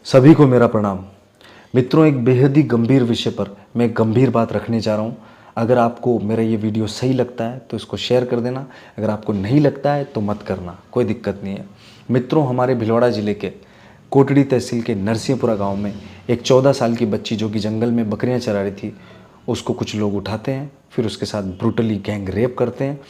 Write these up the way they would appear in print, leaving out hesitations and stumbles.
सभी को मेरा प्रणाम। मित्रों, एक बेहद ही गंभीर विषय पर मैं गंभीर बात रखने जा रहा हूँ। अगर आपको मेरा ये वीडियो सही लगता है तो इसको शेयर कर देना, अगर आपको नहीं लगता है तो मत करना, कोई दिक्कत नहीं है। मित्रों, हमारे भिलवाड़ा ज़िले के कोटड़ी तहसील के नरसिंहपुरा गांव में एक 14 साल की बच्ची जो कि जंगल में बकरियां चरा रही थी, उसको कुछ लोग उठाते हैं, फिर उसके साथ ब्रूटली गैंग रेप करते हैं,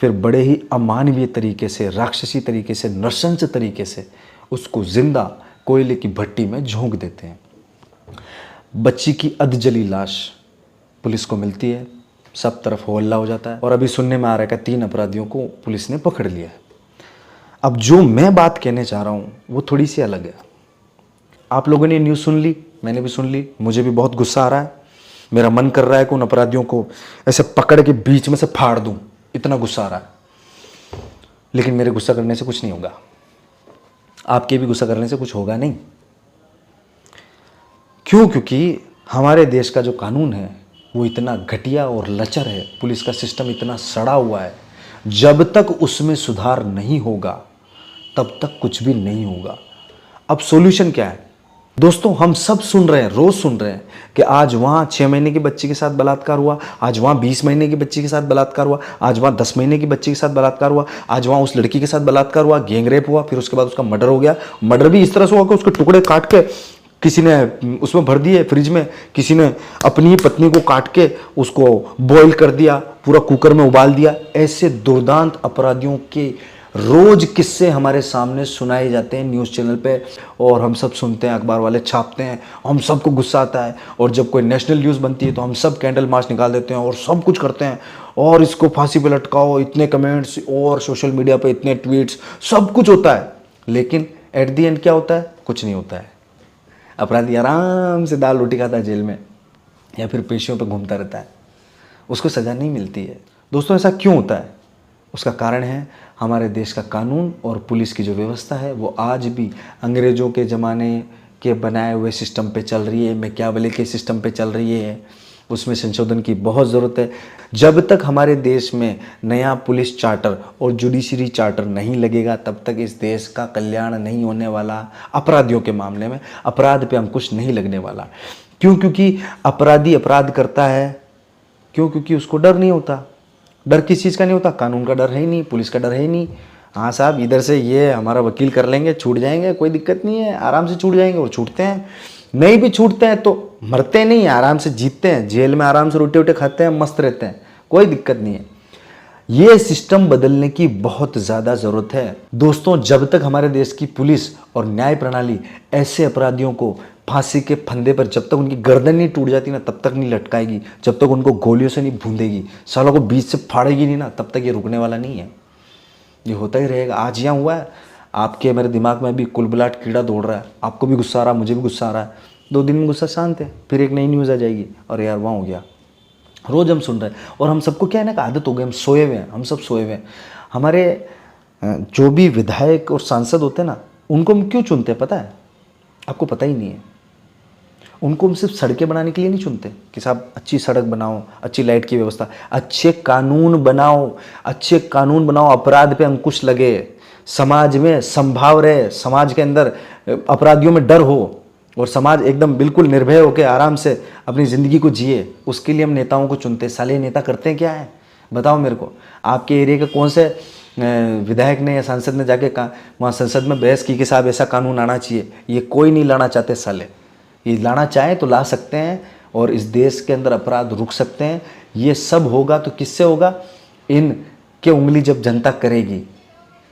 फिर बड़े ही अमानवीय तरीके से, राक्षसी तरीके से, नृशंस तरीके से उसको जिंदा कोयले की भट्टी में झोंक देते हैं। बच्ची की अधजली लाश पुलिस को मिलती है, सब तरफ हो हल्ला हो जाता है और अभी सुनने में आ रहा है कि 3 अपराधियों को पुलिस ने पकड़ लिया है। अब जो मैं बात कहने चाह रहा हूँ वो थोड़ी सी अलग है। आप लोगों ने न्यूज़ सुन ली, मैंने भी सुन ली, मुझे भी बहुत गुस्सा आ रहा है। मेरा मन कर रहा है कि उन अपराधियों को ऐसे पकड़ के बीच में से फाड़ दूं, इतना गुस्सा आ रहा है। लेकिन मेरे गुस्सा करने से कुछ नहीं होगा, आपके भी गुस्सा करने से कुछ होगा नहीं। क्यों? क्योंकि हमारे देश का जो कानून है वो इतना घटिया और लचर है, पुलिस का सिस्टम इतना सड़ा हुआ है। जब तक उसमें सुधार नहीं होगा तब तक कुछ भी नहीं होगा। अब सॉल्यूशन क्या है दोस्तों? हम सब सुन रहे हैं, रोज सुन रहे हैं कि आज वहाँ 6 महीने की बच्ची के साथ बलात्कार हुआ, आज वहाँ 20 महीने की बच्ची के साथ बलात्कार हुआ, आज वहाँ 10 महीने की बच्ची के साथ बलात्कार हुआ, आज वहाँ उस लड़की के साथ बलात्कार हुआ, गैंग रेप हुआ, फिर उसके बाद उसका मर्डर हो गया। मर्डर भी इस तरह से हुआ कि उसके टुकड़े काट के किसी ने उसमें भर दिए फ्रिज में, किसी ने अपनी ही पत्नी को काट के उसको बॉईल कर दिया, पूरा कुकर में उबाल दिया। ऐसे दुर्दांत अपराधियों के रोज किस्से हमारे सामने सुनाए जाते हैं न्यूज़ चैनल पे, और हम सब सुनते हैं, अखबार वाले छापते हैं, हम सबको गुस्सा आता है। और जब कोई नेशनल न्यूज़ बनती है तो हम सब कैंडल मार्च निकाल देते हैं और सब कुछ करते हैं, और इसको फांसी पे लटकाओ, इतने कमेंट्स और सोशल मीडिया पे इतने ट्वीट्स, सब कुछ होता है। लेकिन एट दी एंड क्या होता है? कुछ नहीं होता है। अपराधी आराम से दाल रोटी खाता है जेल में, या फिर पेशियों पे घूमता रहता है, उसको सज़ा नहीं मिलती है। दोस्तों, ऐसा क्यों होता है? उसका कारण है हमारे देश का कानून और पुलिस की जो व्यवस्था है वो आज भी अंग्रेज़ों के ज़माने के बनाए हुए सिस्टम पे चल रही है, मैकियावेली के सिस्टम पे चल रही है। उसमें संशोधन की बहुत ज़रूरत है। जब तक हमारे देश में नया पुलिस चार्टर और जुडिशरी चार्टर नहीं लगेगा तब तक इस देश का कल्याण नहीं होने वाला। अपराधियों के मामले में अपराध पे अंकुश नहीं लगने वाला। क्यों? क्योंकि अपराधी अपराध करता है, क्यों? क्योंकि उसको डर नहीं होता। डर किस चीज़ का नहीं होता? कानून का डर है ही नहीं, पुलिस का डर है ही नहीं। हाँ साहब, इधर से ये हमारा वकील कर लेंगे, छूट जाएंगे, कोई दिक्कत नहीं है, आराम से छूट जाएंगे। और छूटते हैं, नहीं भी छूटते हैं तो मरते नहीं, आराम से जीतते हैं, जेल में आराम से रोटी वोटी खाते हैं, मस्त रहते हैं, कोई दिक्कत नहीं है। ये सिस्टम बदलने की बहुत ज़्यादा ज़रूरत है दोस्तों। जब तक हमारे देश की पुलिस और न्याय प्रणाली ऐसे अपराधियों को फांसी के फंदे पर, जब तक उनकी गर्दन नहीं टूट जाती ना, तब तक नहीं लटकाएगी, जब तक उनको गोलियों से नहीं भूंदेगी, सालों को बीच से फाड़ेगी नहीं ना, तब तक ये रुकने वाला नहीं है। ये होता ही रहेगा। आज यहाँ हुआ है, आपके मेरे दिमाग में भी कुलबुलाट कीड़ा दौड़ रहा है, आपको भी गुस्सा आ रहा है, मुझे भी गुस्सा आ रहा है। 2 दिन में गुस्सा शांत है, फिर एक नई न्यूज़ आ जाएगी, और यार वहाँ हो गया। रोज़ हम सुन रहे हैं, और हम सबको क्या है ना कि आदत हो गई, हम सोए हुए हैं, हम सब सोए हुए हैं। हमारे जो भी विधायक और सांसद होते हैं ना, उनको हम क्यों चुनते हैं पता है? आपको पता ही नहीं है। उनको हम सिर्फ सड़कें बनाने के लिए नहीं चुनते कि साहब अच्छी सड़क बनाओ, अच्छी लाइट की व्यवस्था, अच्छे कानून बनाओ, अच्छे कानून बनाओ, अपराध पे अंकुश लगे, समाज में संभाव रहे, समाज के अंदर अपराधियों में डर हो, और समाज एकदम बिल्कुल निर्भय होकर आराम से अपनी ज़िंदगी को जिए। उसके लिए हम नेताओं को चुनते। साले नेता करते हैं क्या है बताओ मेरे को? आपके एरिया के कौन से विधायक ने या सांसद ने जाके कहा वहाँ संसद में बहस की कि साहब ऐसा कानून आना चाहिए? ये कोई नहीं लाना चाहते साले। ये लाना चाहे तो ला सकते हैं, और इस देश के अंदर अपराध रुक सकते हैं। ये सब होगा तो किससे होगा? इन के उंगली जब जनता करेगी,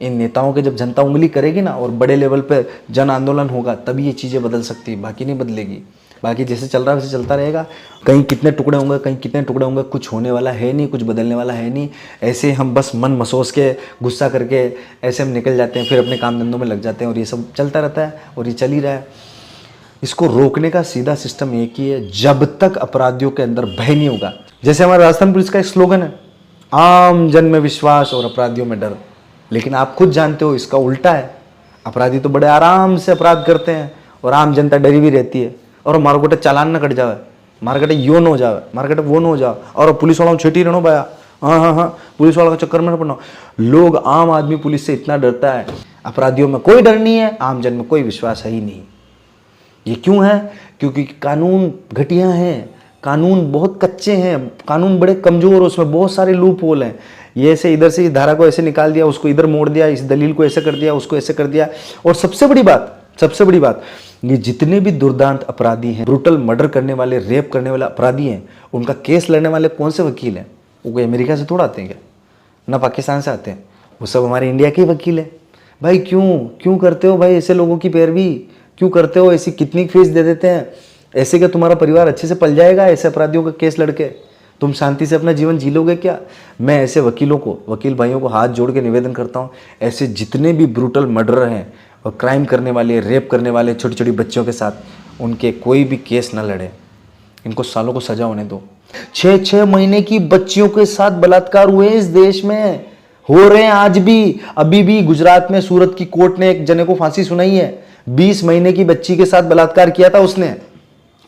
इन नेताओं के जब जनता उंगली करेगी ना, और बड़े लेवल पे जन आंदोलन होगा, तभी ये चीज़ें बदल सकती है, बाकी नहीं बदलेगी। बाकी जैसे चल रहा है वैसे चलता रहेगा। कहीं कितने टुकड़े होंगे, कहीं कितने टुकड़े होंगे, कुछ होने वाला है नहीं, कुछ बदलने वाला है नहीं। ऐसे हम बस मन मसोस के, गुस्सा करके ऐसे हम निकल जाते हैं, फिर अपने काम धंधों में लग जाते हैं, और ये सब चलता रहता है, और ये चल ही रहा है। इसको रोकने का सीधा सिस्टम एक ही है, जब तक अपराधियों के अंदर भय नहीं होगा। जैसे हमारा राजस्थान पुलिस का एक स्लोगन है, आम जन में विश्वास और अपराधियों में डर। लेकिन आप खुद जानते हो इसका उल्टा है। अपराधी तो बड़े आराम से अपराध करते हैं, और आम जनता डरी भी रहती है, और मारगोटे चालान न कट जावे, मारगटे यो न हो जावे, मारगटे वो न हो जावे, और पुलिस वालों छेटी रहना भाया, हाँ, पुलिस वालों का चक्कर में न पड़ना। लोग, आम आदमी पुलिस से इतना डरता है, अपराधियों में कोई डर नहीं है, आम जन में कोई विश्वास है ही नहीं। ये क्यों है? क्योंकि कानून घटिया हैं, कानून बहुत कच्चे हैं, कानून बड़े कमज़ोर, उसमें बहुत सारे लूप होल हैं। ये ऐसे इधर से इस धारा को ऐसे निकाल दिया, उसको इधर मोड़ दिया, इस दलील को ऐसे कर दिया, उसको ऐसे कर दिया। और सबसे बड़ी बात, ये जितने भी दुर्दांत अपराधी हैं, ब्रूटल मर्डर करने वाले, रेप करने वाले अपराधी हैं, उनका केस लड़ने वाले कौन से वकील हैं? वो कोई अमेरिका से थोड़ा आते हैं क्या, ना पाकिस्तान से आते हैं, वो सब हमारे इंडिया के ही वकील हैं। भाई क्यों करते हो भाई ऐसे लोगों की पैरवी? क्यों करते हो? ऐसी कितनी फीस दे देते हैं? ऐसे क्या तुम्हारा परिवार अच्छे से पल जाएगा ऐसे अपराधियों का केस लड़के? तुम शांति से अपना जीवन जी लोगे क्या? मैं ऐसे वकील भाइयों को हाथ जोड़ के निवेदन करता हूँ, ऐसे जितने भी ब्रूटल मर्डरर हैं और क्राइम करने वाले, रेप करने वाले छोटी छोटी बच्चियों के साथ, उनके कोई भी केस ना लड़े, इनको सालों को सजा होने दो। 6-6 महीने की बच्चियों के साथ बलात्कार हुए इस देश में, हो रहे हैं आज भी। अभी भी गुजरात में सूरत की कोर्ट ने एक जने को फांसी सुनाई है। 20 महीने की बच्ची के साथ बलात्कार किया था उसने,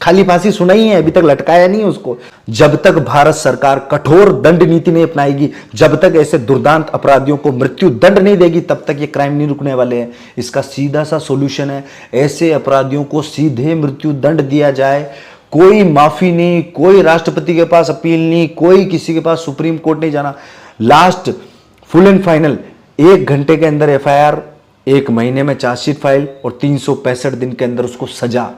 खाली फांसी सुनाई है, अभी तक लटकाया नहीं है उसको। जब तक भारत सरकार कठोर दंड नीति नहीं अपनाएगी, जब तक ऐसे दुर्दांत अपराधियों को मृत्यु दंड नहीं देगी, तब तक ये क्राइम नहीं रुकने वाले हैं। इसका सीधा सा सॉल्यूशन है, ऐसे अपराधियों को सीधे मृत्यु दंड दिया जाए। कोई माफी नहीं, कोई राष्ट्रपति के पास अपील नहीं, कोई किसी के पास सुप्रीम कोर्ट नहीं जाना। लास्ट फुल एंड फाइनल 1 घंटे के अंदर FIR, 1 महीने में चार्जशीट फाइल और 365 दिन के अंदर उसको सजा।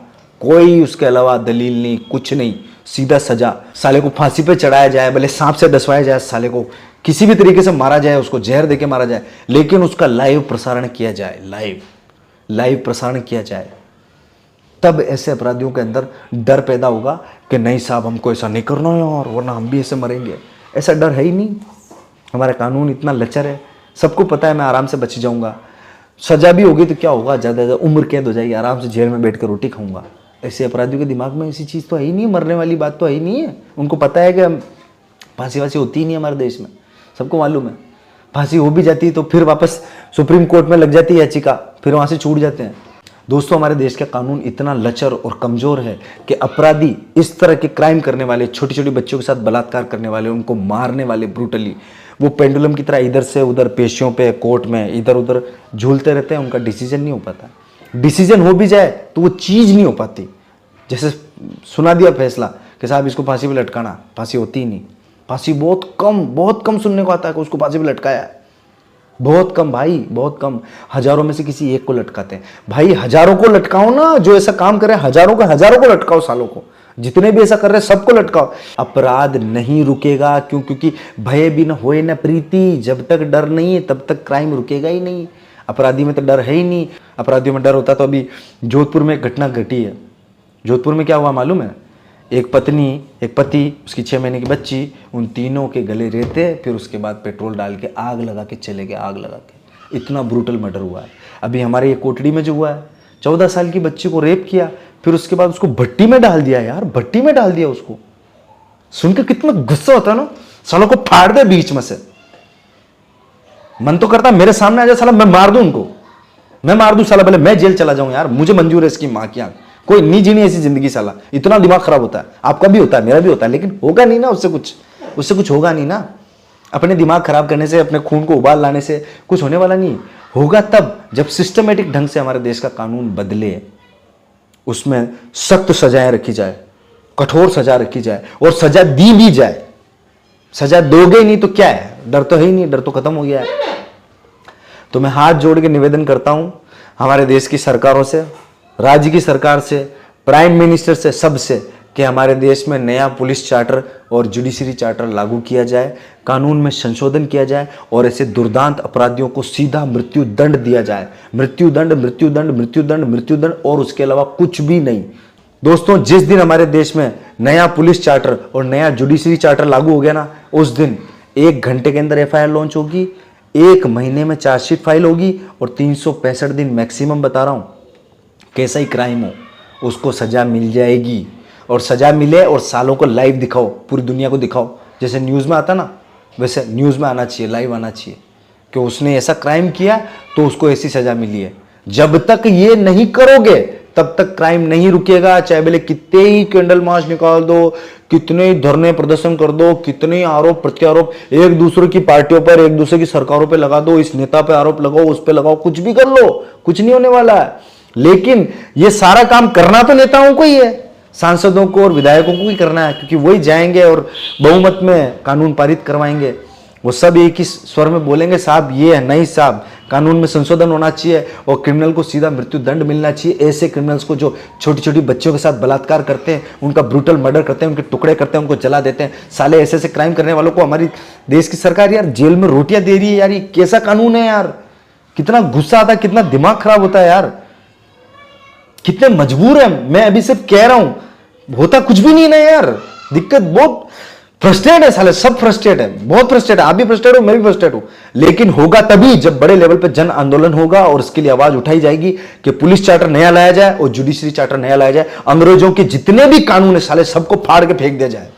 कोई उसके अलावा दलील नहीं, कुछ नहीं, सीधा सजा। साले को फांसी पे चढ़ाया जाए, भले सांप से डसवाया जाए, साले को किसी भी तरीके से मारा जाए, उसको जहर देके मारा जाए, लेकिन उसका लाइव प्रसारण किया जाए, लाइव प्रसारण किया जाए। तब ऐसे अपराधियों के अंदर डर पैदा होगा कि नहीं साहब हमको ऐसा नहीं करना है और वरना हम भी ऐसे मरेंगे। ऐसा डर है ही नहीं। हमारा कानून इतना लचर है, सबको पता है मैं आराम से बच जाऊंगा। सजा भी होगी तो क्या होगा, ज़्यादा ज़्यादा उम्र कैद हो जाएगी, आराम से जेल में बैठ कर रोटी खाऊंगा। ऐसे अपराधियों के दिमाग में ऐसी चीज़ तो है ही नहीं, मरने वाली बात तो है ही नहीं है। उनको पता है कि फांसी वासी होती ही नहीं हमारे देश में, सबको मालूम है। फांसी हो भी जाती है तो फिर वापस सुप्रीम कोर्ट में लग जाती है याचिका, फिर वहाँ से छूट जाते हैं। दोस्तों, हमारे देश का कानून इतना लचर और कमज़ोर है कि अपराधी, इस तरह के क्राइम करने वाले, छोटी छोटी बच्चों के साथ बलात्कार करने वाले, उनको मारने वाले ब्रूटली, वो पेंडुलम की तरह इधर से उधर पेशियों पे, कोर्ट में इधर उधर झूलते रहते हैं। उनका डिसीजन नहीं हो पाता। डिसीजन हो भी जाए तो वो चीज़ नहीं हो पाती। जैसे सुना दिया फैसला कि साहब इसको फांसी पे लटकाना, फांसी होती ही नहीं। फांसी बहुत कम सुनने को आता है कि उसको फांसी पे लटकाया है। बहुत कम भाई, बहुत कम। हजारों में से किसी एक को लटकाते हैं। भाई हजारों को लटकाओ ना, जो ऐसा काम करे हजारों को लटकाओ, सालों को, जितने भी ऐसा कर रहे हैं सबको लटकाओ। अपराध नहीं रुकेगा, क्योंकि भय भी न होए न प्रीति। जब तक डर नहीं है तब तक क्राइम रुकेगा ही नहीं। अपराधी में तो डर है ही नहीं। अपराधियों में डर होता तो अभी जोधपुर में एक घटना घटी है। जोधपुर में क्या हुआ मालूम है? एक पति, उसकी 6 महीने की बच्ची, उन तीनों के गले रेते, फिर उसके बाद पेट्रोल डाल के आग लगा के चले गए, आग लगा के। इतना ब्रूटल मर्डर हुआ है। अभी हमारे ये कोटड़ी में जो हुआ है, 14 साल की बच्ची को रेप किया, फिर उसके बाद उसको भट्टी में डाल दिया। यार भट्टी में डाल दिया उसको। सुन के कितना गुस्सा होता है ना, सालों को फाड़ दे बीच में से। मन तो करता मेरे सामने आ जाए साला, मैं मार दूं उनको, मैं मार दूं साला, भले मैं जेल चला जाऊं यार, मुझे मंजूर है इसकी मां की आंख। कोई नहीं जीनी ऐसी जिंदगी साला। इतना दिमाग खराब होता है, आपका भी होता है, मेरा भी होता है, लेकिन होगा नहीं ना उससे कुछ होगा नहीं ना। अपने दिमाग खराब करने से, अपने खून को उबाल लाने से कुछ होने वाला नहीं। होगा तब जब सिस्टमेटिक ढंग से हमारे देश का कानून बदले, उसमें सख्त सजाएं रखी जाए, कठोर सजा रखी जाए और सजा दी भी जाए। सजा दोगे नहीं तो क्या है, डर तो है ही नहीं, डर तो खत्म हो गया है। तो मैं हाथ जोड़ के निवेदन करता हूं हमारे देश की सरकारों से, राज्य की सरकार से, प्राइम मिनिस्टर से, सबसे, कि हमारे देश में नया पुलिस चार्टर और जुडिशरी चार्टर लागू किया जाए, कानून में संशोधन किया जाए और ऐसे दुर्दांत अपराधियों को सीधा मृत्यु दंड दिया जाए। मृत्यु दंड और उसके अलावा कुछ भी नहीं। दोस्तों, जिस दिन हमारे देश में नया पुलिस चार्टर और नया जुडिशरी चार्टर लागू हो गया ना, उस दिन 1 घंटे के अंदर FIR लॉन्च होगी, 1 महीने में चार्जशीट फाइल होगी और 365 दिन मैक्सिमम, बता रहा हूं, कैसा ही क्राइम हो उसको सजा मिल जाएगी। और सजा मिले और सालों को लाइव दिखाओ, पूरी दुनिया को दिखाओ। जैसे न्यूज़ में आता ना, वैसे न्यूज़ में आना चाहिए, लाइव आना चाहिए कि उसने ऐसा क्राइम किया तो उसको ऐसी सजा मिली है। जब तक ये नहीं करोगे तब तक क्राइम नहीं रुकेगा। चाहे भले कितने ही कैंडल मार्च निकाल दो, कितने ही धरने प्रदर्शन कर दो, कितने ही आरोप प्रत्यारोप एक दूसरे की पार्टियों पर, एक दूसरे की सरकारों पर लगा दो, इस नेता पे आरोप लगाओ, उस पर लगाओ, कुछ भी कर लो, कुछ नहीं होने वाला है। लेकिन ये सारा काम करना तो नेताओं को ही है, सांसदों को और विधायकों को ही करना है, क्योंकि वही जाएंगे और बहुमत में कानून पारित करवाएंगे। वो सब एक ही स्वर में बोलेंगे, साहब ये है, नहीं साहब कानून में संशोधन होना चाहिए और क्रिमिनल को सीधा मृत्यु दंड मिलना चाहिए। ऐसे क्रिमिनल्स को जो छोटी छोटी बच्चियों के साथ बलात्कार करते हैं, उनका ब्रूटल मर्डर करते हैं, उनके टुकड़े करते हैं, उनको जला देते हैं, साले ऐसे ऐसे क्राइम करने वालों को हमारी देश की सरकार यार जेल में रोटियां दे रही है। यार ये कैसा कानून है यार? कितना गुस्सा आता है, कितना दिमाग खराब होता है यार, कितने मजबूर है। मैं अभी सिर्फ कह रहा हूं, होता कुछ भी नहीं ना यार। दिक्कत बहुत फ्रस्ट्रेट है साले, सब फ्रस्ट्रेट है, बहुत फ्रस्ट्रेट है। आप भी फ्रस्ट्रेट हो, मैं भी फ्रस्ट्रेट हूं। लेकिन होगा तभी जब बड़े लेवल पे जन आंदोलन होगा और इसके लिए आवाज उठाई जाएगी कि पुलिस चार्टर नया लाया जाए और जुडिशरी चार्टर नया लाया जाए। अंग्रेजों के जितने भी कानून है साले सबको फाड़ के फेंक दिया जाए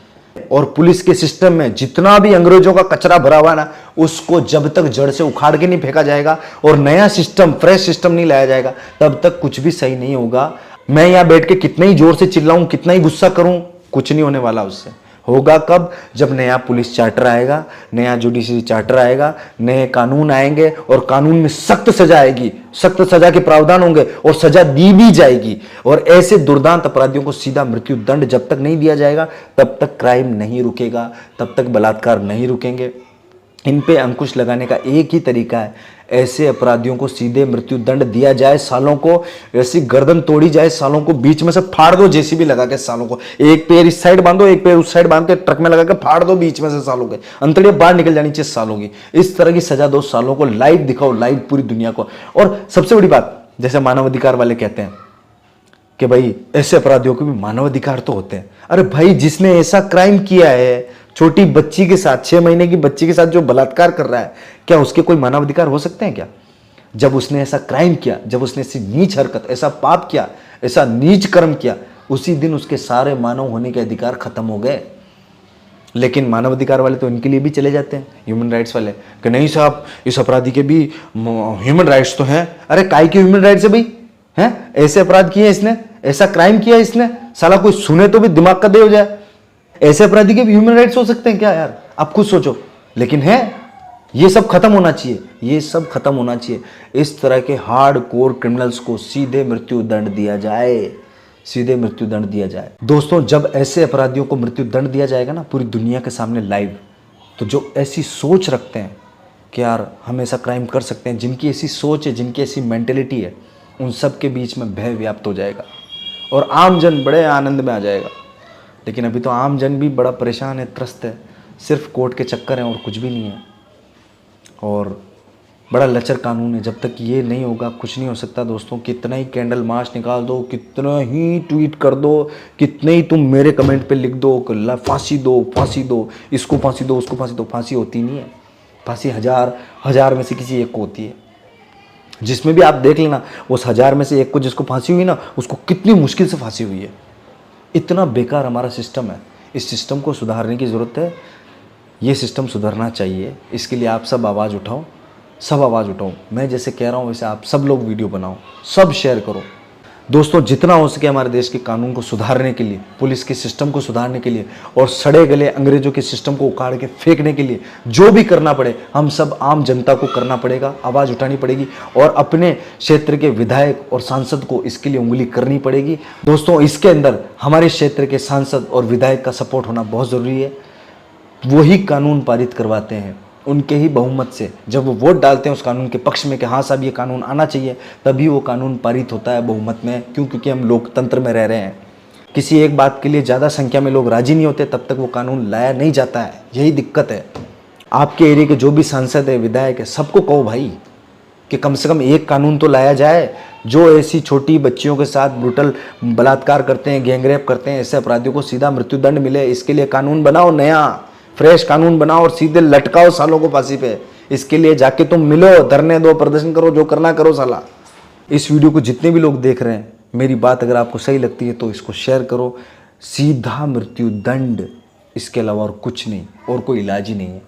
और पुलिस के सिस्टम में जितना भी अंग्रेजों का कचरा भरा हुआ ना, उसको जब तक जड़ से उखाड़ के नहीं फेंका जाएगा और नया सिस्टम, फ्रेश सिस्टम नहीं लाया जाएगा, तब तक कुछ भी सही नहीं होगा। मैं यहां बैठ के कितना ही जोर से चिल्लाऊं, कितना ही गुस्सा करूं, कुछ नहीं होने वाला उससे। होगा कब? जब नया पुलिस चार्टर आएगा, नया जुडिशरी चार्टर आएगा, नए कानून आएंगे और कानून में सख्त सजा आएगी, सख्त सजा के प्रावधान होंगे और सजा दी भी जाएगी। और ऐसे दुर्दांत अपराधियों को सीधा मृत्यु दंड जब तक नहीं दिया जाएगा, तब तक क्राइम नहीं रुकेगा, तब तक बलात्कार नहीं रुकेंगे। इन पे अंकुश लगाने का एक ही तरीका है, ऐसे अपराधियों को सीधे मृत्यु दंड दिया जाए, सालों को ऐसी गर्दन तोड़ी जाए, सालों को बीच में से फाड़ दो, जेसीबी लगा के सालों को, एक पैर इस साइड बांधो, एक पैर उस साइड बांध के ट्रक में लगा के फाड़ दो बीच में से, सालों के अंतड़ियां बाहर निकल जानी चाहिए सालों की। इस तरह की सजा दो सालों को, लाइव दिखाओ, लाइव पूरी दुनिया को। और सबसे बड़ी बात, जैसे मानवाधिकार वाले कहते हैं कि भाई ऐसे अपराधियों को भी मानवाधिकार तो होते हैं। अरे भाई, जिसने ऐसा क्राइम किया है, छोटी बच्ची के साथ, 6 महीने की बच्ची के साथ जो बलात्कार कर रहा है, क्या उसके कोई मानवाधिकार हो सकते हैं क्या? जब उसने ऐसा क्राइम किया, जब उसने ऐसी नीच हरकत, ऐसा पाप किया, ऐसा नीच कर्म किया, उसी दिन उसके सारे मानव होने के अधिकार खत्म हो गए। लेकिन मानवाधिकार वाले तो इनके लिए भी चले जाते हैं, ह्यूमन राइट्स वाले, कि नहीं साहब इस अपराधी के भी ह्यूमन राइट्स तो हैं। अरे काय के ह्यूमन राइट्स है भाई? हैं? ऐसे अपराध किए इसने, ऐसा क्राइम किया इसने, साला कोई सुने तो भी दिमाग का दे हो जाए। ऐसे अपराधी के भी ह्यूमन राइट्स हो सकते हैं क्या यार? आप खुद सोचो। लेकिन है, ये सब खत्म होना चाहिए, ये सब खत्म होना चाहिए। इस तरह के हार्ड कोर क्रिमिनल्स को सीधे मृत्यु दंड दिया जाए, सीधे मृत्यु दंड दिया जाए। दोस्तों, जब ऐसे अपराधियों को मृत्यु दंड दिया जाएगा ना पूरी दुनिया के सामने लाइव, तो जो ऐसी सोच रखते हैं कि यार हम ऐसा क्राइम कर सकते हैं, जिनकी ऐसी सोच है, जिनकी ऐसी मेंटेलिटी है, उन सब के बीच में भय व्याप्त हो जाएगा और आम जन बड़े आनंद में आ जाएगा। लेकिन अभी तो आम जन भी बड़ा परेशान है, त्रस्त है, सिर्फ कोर्ट के चक्कर हैं और कुछ भी नहीं है। और बड़ा लचर कानून है, जब तक ये नहीं होगा कुछ नहीं हो सकता। दोस्तों, कितना ही कैंडल मार्च निकाल दो, कितना ही ट्वीट कर दो, कितने ही तुम मेरे कमेंट पे लिख दो कि फांसी दो, फांसी दो, इसको फांसी दो, उसको फांसी दो, फांसी होती नहीं है। फांसी हजार में से किसी एक को होती है। जिसमें भी आप देख लेना, उस 1000 में से एक को जिसको फांसी हुई ना, उसको कितनी मुश्किल से फांसी हुई है। इतना बेकार हमारा सिस्टम है, इस सिस्टम को सुधारने की ज़रूरत है। ये सिस्टम सुधरना चाहिए, इसके लिए आप सब आवाज़ उठाओ, सब आवाज़ उठाओ। मैं जैसे कह रहा हूँ वैसे आप सब लोग वीडियो बनाओ, सब शेयर करो। दोस्तों, जितना हो सके हमारे देश के कानून को सुधारने के लिए, पुलिस के सिस्टम को सुधारने के लिए और सड़े गले अंग्रेजों के सिस्टम को उखाड़ के फेंकने के लिए जो भी करना पड़े, हम सब आम जनता को करना पड़ेगा, आवाज़ उठानी पड़ेगी और अपने क्षेत्र के विधायक और सांसद को इसके लिए उंगली करनी पड़ेगी। दोस्तों, इसके अंदर हमारे क्षेत्र के सांसद और विधायक का सपोर्ट होना बहुत ज़रूरी है। वही कानून पारित करवाते हैं, उनके ही बहुमत से जब वो वोट डालते हैं उस कानून के पक्ष में कि हाँ साहब ये कानून आना चाहिए, तभी वो कानून पारित होता है बहुमत में। क्यों? क्योंकि हम लोकतंत्र में रह रहे हैं। किसी एक बात के लिए ज़्यादा संख्या में लोग राजी नहीं होते, तब तक वो कानून लाया नहीं जाता है। यही दिक्कत है। आपके एरिया के जो भी सांसद है, विधायक है, सबको कहो भाई कि कम से कम एक कानून तो लाया जाए जो ऐसी छोटी बच्चियों के साथ ब्रूटल बलात्कार करते हैं, गैंगरेप करते हैं, ऐसे अपराधियों को सीधा मृत्यु दंड मिले। इसके लिए कानून बनाओ, नया फ्रेश कानून बनाओ और सीधे लटकाओ सालों को फांसी पे। इसके लिए जाके तुम मिलो, धरने दो, प्रदर्शन करो, जो करना करो साला। इस वीडियो को जितने भी लोग देख रहे हैं, मेरी बात अगर आपको सही लगती है तो इसको शेयर करो। सीधा मृत्यु दंड, इसके अलावा और कुछ नहीं, और कोई इलाज ही नहीं है।